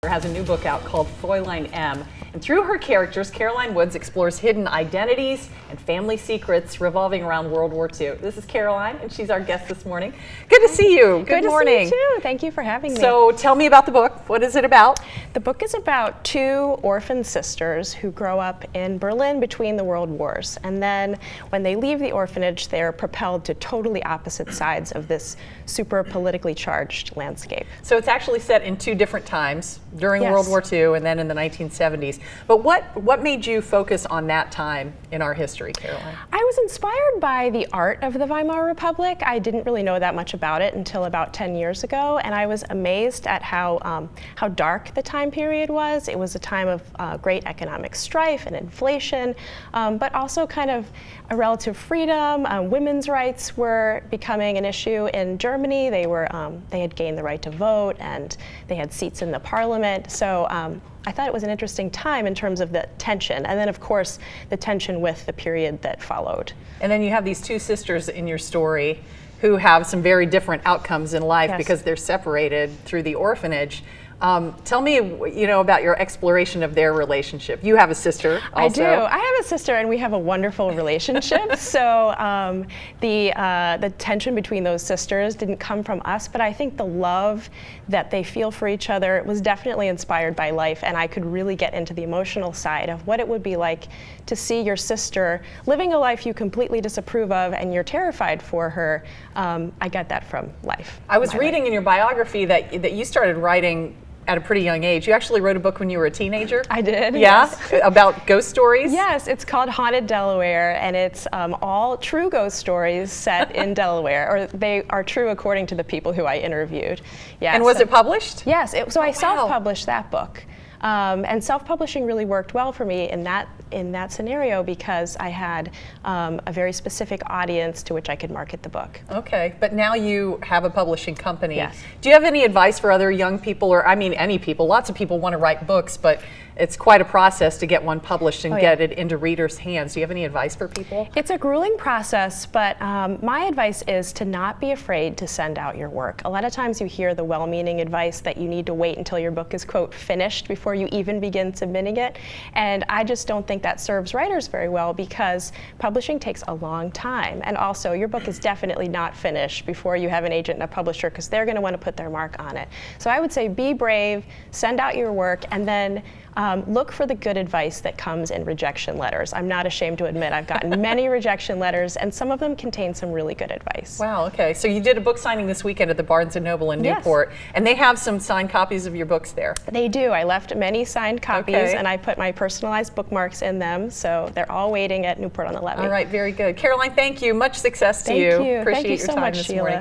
Has a new book out called Fraulein M. And through her characters, Caroline Woods explores hidden identities and family secrets revolving around World War II. This is Caroline, and she's our guest this morning. Good to see you. Good morning. Good to see you too. Thank you for having me. So tell me about the book. What is it about? The book is about two orphan sisters who grow up in Berlin between the world wars. And then when they leave the orphanage, they're propelled to totally opposite sides of this super politically charged landscape. So it's actually set in two different times, during Yes. World War II and then in the 1970s. But what made you focus on that time in our history, Caroline? I was inspired by the art of the Weimar Republic. I didn't really know that much about it until about 10 years ago, and I was amazed at how dark the time period was. It was a time of great economic strife and inflation, but also kind of a relative freedom. Women's rights were becoming an issue in Germany. They had gained the right to vote, and they had seats in the parliament. So I thought it was an interesting time in terms of the tension, and then of course the tension with the period that followed. And then you have these two sisters in your story who have some very different outcomes in life. Yes. Because they're separated through the orphanage. Tell me, about your exploration of their relationship. You have a sister also. I do. I have a sister, and we have a wonderful relationship. So the tension between those sisters didn't come from us, but I think the love that they feel for each other was definitely inspired by life, and I could really get into the emotional side of what it would be like to see your sister living a life you completely disapprove of, and you're terrified for her. I got that from life. I was reading in your biography that you started writing at a pretty young age. You actually wrote a book when you were a teenager? I did. Yeah? Yes. About ghost stories? Yes, it's called Haunted Delaware, and it's all true ghost stories set in Delaware, or they are true according to the people who I interviewed. Yeah. And was it published? Yes, I self-published that book. And self-publishing really worked well for me in that scenario because I had a very specific audience to which I could market the book. Okay, but now you have a publishing company. Yes. Do you have any advice for other young people, or I mean any people? Lots of people want to write books, but it's quite a process to get one published and get it into readers' hands. Do you have any advice for people? It's a grueling process, but my advice is to not be afraid to send out your work. A lot of times you hear the well-meaning advice that you need to wait until your book is, quote, finished before you even begin submitting it. And I just don't think that serves writers very well because publishing takes a long time. And also, your book is definitely not finished before you have an agent and a publisher because they're going to want to put their mark on it. So I would say be brave, send out your work, and then look for the good advice that comes in rejection letters. I'm not ashamed to admit I've gotten many rejection letters, and some of them contain some really good advice. Wow, okay. So you did a book signing this weekend at the Barnes & Noble in Newport, and they have some signed copies of your books there. They do. I left many signed copies, and I put my personalized bookmarks in them, so they're all waiting at Newport on the Levee. All right, very good. Caroline, thank you. Much success to you. Thank you. Appreciate Thank you your so time much, this Sheila. morning.